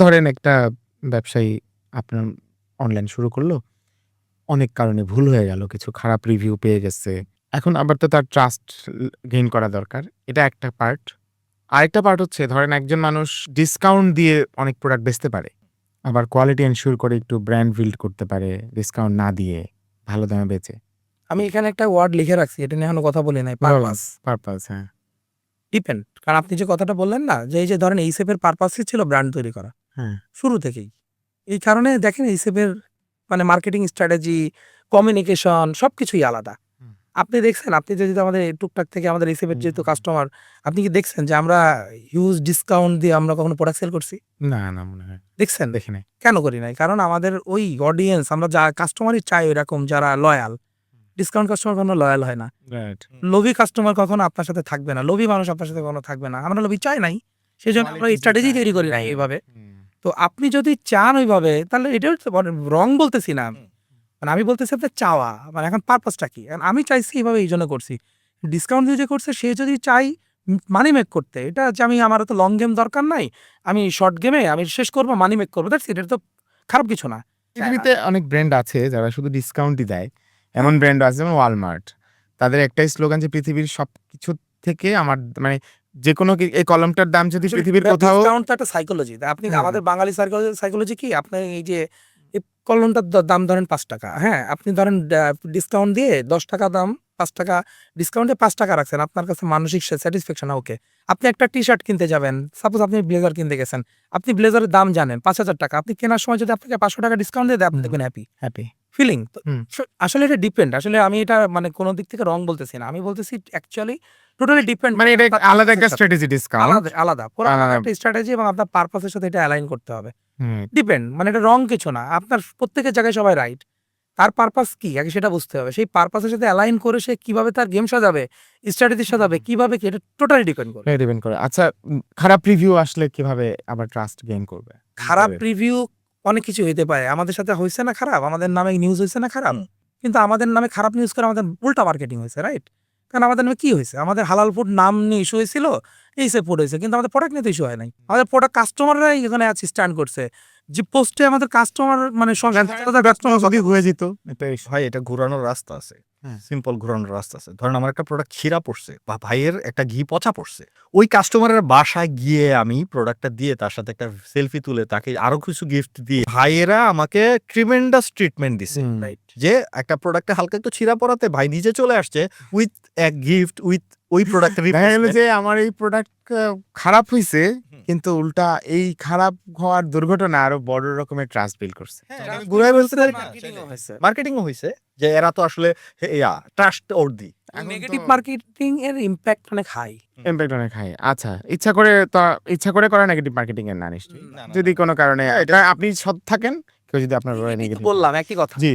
ধরেন একটা ব্যবসায়ী আপনার অনলাইন শুরু করলো। অনেক কারণে ভুল হয়ে গেল। কিছু খারাপ রিভিউ পেয়ে গেছে। এখন আবার তো তার ট্রাস্ট গেইন করা দরকার। এটা একটা পার্ট। আরেকটা পার্ট হচ্ছে ধরেন একজন মানুষ ডিসকাউন্ট দিয়ে অনেক প্রোডাক্ট বেচতে পারে। আবার কোয়ালিটি এনশিওর করে একটু ব্র্যান্ড বিল্ড করতে পারে ডিসকাউন্ট না দিয়ে ভালো দামে বেচে। আমি এখানে একটা ওয়ার্ড লিখে রাখছি, এটা নিয়ে এখনো কথা বলি নাই। পারপাস হ্যাঁ। ডিপেন্ড। কারণ আপনি যে কথাটা বললেন না, যে এই যে ধরেন এইসেফের পারপাসই ছিল ব্র্যান্ড তৈরি করা হ্যাঁ। শুরু থেকেই। এই কারণে দেখেন এইসেফের মানে মার্কেটিং স্ট্র্যাটেজি, কমিউনিকেশন সবকিছুই আলাদা। আপনি দেখছেন, আপনি যদি আমাদের টুকটাক থেকে আমাদের এইসেফের যেহেতু কাস্টমার, আপনি কি দেখছেন যে আমরা হিউজ ডিসকাউন্ট দিয়ে আমরা কখনো প্রোডাক্ট সেল করছি? না মনে হয়। দেখছেন? দেখি নাই। কেন করি নাই? কারণ আমাদের ওই অডিয়েন্স, আমরা যা কাস্টমারই চাই ওইরকম যারা লয়াল। ডিসকাউন্ট কাস্টমার কখনো লয়াল হয় না। রাইট। লোভী কাস্টমার কখনো আপনার সাথে থাকবে না। লোভী মানুষ আপনার সাথে কখনো থাকবে না। আমরা লোভী চাই নাই। সেজন্য আমরা স্ট্র্যাটেজি তৈরি করি নাই এইভাবে। তো আপনি যদি চান ওইভাবে, তাহলে এটাও তো রং বলতেছি না। মানে আমি বলতেছি আপনার চাওয়া, মানে এখন পারপাসটা কি? এখন আমি চাইছি এইভাবে এইজন্য করছি। ডিসকাউন্ট দিয়ে যে করছে সে যদি চাই মানি মেক করতে, এটা যে আমি আমার তো লং গেম দরকার নাই। আমি শর্ট গেমে আমি শেষ করব, মানি মেক করব। That's it. এটা তো খারাপ কিছু না। পৃথিবীতে অনেক ব্র্যান্ড আছে যারা শুধু ডিসকাউন্টই দেয়। এমন ব্র্যান্ড আছে যেমন ওয়ালমার্ট। তাদের একটাই স্লোগান যে পৃথিবীর সবকিছু থেকে আমার মানে যেকোনো এই কলমটার দাম যদি পৃথিবীর কোথাও ডিসকাউন্ট তো একটা সাইকোলজি। আপনি আমাদের বাঙালি সাইকোলজি কি? আপনি এই যে এই কলমটার দাম ধরেন ৳৫, হ্যাঁ? আপনি ধরেন ডিসকাউন্ট দিয়ে ৳১০ দাম, ৳৫ ডিসকাউন্টে ৳৫ রাখছেন। আপনার কাছে মানসিক স্যাটিসফ্যাকশন ওকে। আপনি একটা টি-শার্ট কিনতে যাবেন, সাপোজ আপনি ব্লেজার কিনতে গেছেন। আপনি ব্লেজারের দাম জানেন ৳৫,০০০। আপনি কেনার সময় যদি আপনাকে ৳৫০০ ডিসকাউন্ট দিয়ে দেয়, আপনি দেখবেন হ্যাপি ফিলিং। তো আসলে এটা ডিপেন্ড। আসলে আমি এটা মানে কোন দিক থেকে রং বলতেছি না। আমি বলতেছি অ্যাকচুয়ালি টোটালি ডিপেন্ড। মানে এটা আলাদা একটা স্ট্র্যাটেজি ডিসকাউন্ট। আলাদা। পুরো আলাদা একটা স্ট্র্যাটেজি এবং আপনার পারপাস এর সাথে এটা অ্যালাইন করতে হবে। হুম। ডিপেন্ড, মানে এটা রং কিছু না। আপনার প্রত্যেকের জায়গায় সবাই রাইট। তার পারপাস কি আগে সেটা বুঝতে হবে। সেই পারপাসের সাথে অ্যালাইন করে সে কিভাবে তার গেম সাজাবে, স্ট্র্যাটেজি সাজাবে, কিভাবে কি, এটা টোটালি ডিপেন্ড করে। ডিপেন্ড করে। আচ্ছা খারাপ রিভিউ আসলে কিভাবে আবার ট্রাস্ট গেইন করবে? খারাপ রিভিউ অনেক কিছু হইতে পারে। আমাদের সাথে হইছে না খারাপ? আমাদের নামে নিউজ হইছে না খারাপ? কিন্তু আমাদের নামে খারাপ নিউজ করে আমাদের উল্টা মার্কেটিং হইছে, রাইট? কারণ আমাদের নামে কি হইছে? আমাদের হালাল ফুড নাম নিয়ে ইস্যু হয়েছিল, এইসব ফুড হয়েছে। কিন্তু আমাদের প্রোডাক্ট নিয়ে তো ইস্যু হয় নাই। আমাদের প্রোডাক্ট কাস্টমাররাই এখানে আছে স্ট্যান্ড করছে। যে পোস্টে আমাদের কাস্টমার মানে কাস্টমার যদি হয়ে যেত ভাই এটা ঘুরানোর রাস্তা আছে। হ্যাঁ। সিম্পল ঘুরানোর রাস্তা আছে। ধরেন আমার একটা প্রোডাক্ট ছিঁড়া পড়ছে বা ভাইয়ের একটা ঘি পচা পড়ছে। ওই কাস্টমারের বাসায় গিয়ে আমি প্রোডাক্টটা দিয়ে তার সাথে একটা সেলফি তুলে তাকে আরো কিছু গিফট দিয়ে ভাইয়েরা আমাকে ট্রিমেন্ডাস ট্রিটমেন্ট দিছে। রাইট? যে একটা প্রোডাক্টে হালকা একটু ছিঁড়া পড়াতে ভাই নিজে চলে আসছে উইথ এ গিফট উইথ ওই প্রোডাক্টের দেখা গেল যে আমার এই প্রোডাক্ট খারাপ হইছে কিন্তু উল্টা এই খারাপ হওয়ার দুর্ঘটনা আরো বড় রকমের ট্রাস্ট বিল্ড করছে। ঘুরাই বলতে পারি না। মার্কেটিংও হয়েছে। মার্কেটিংও হইছে যে এরা তো আসলে ট্রাস্ট অর্দি। নেগেটিভ মার্কেটিং এর ইমপ্যাক্ট অনেক হাই। ইমপ্যাক্ট অনেক হাই। আচ্ছা ইচ্ছা করে করা নেগেটিভ মার্কেটিং এর না নিশ্চয়ই। না। যদি কোনো কারণে আপনি সৎ থাকেন, কেউ যদি আপনার বললাম একই কথা। জি।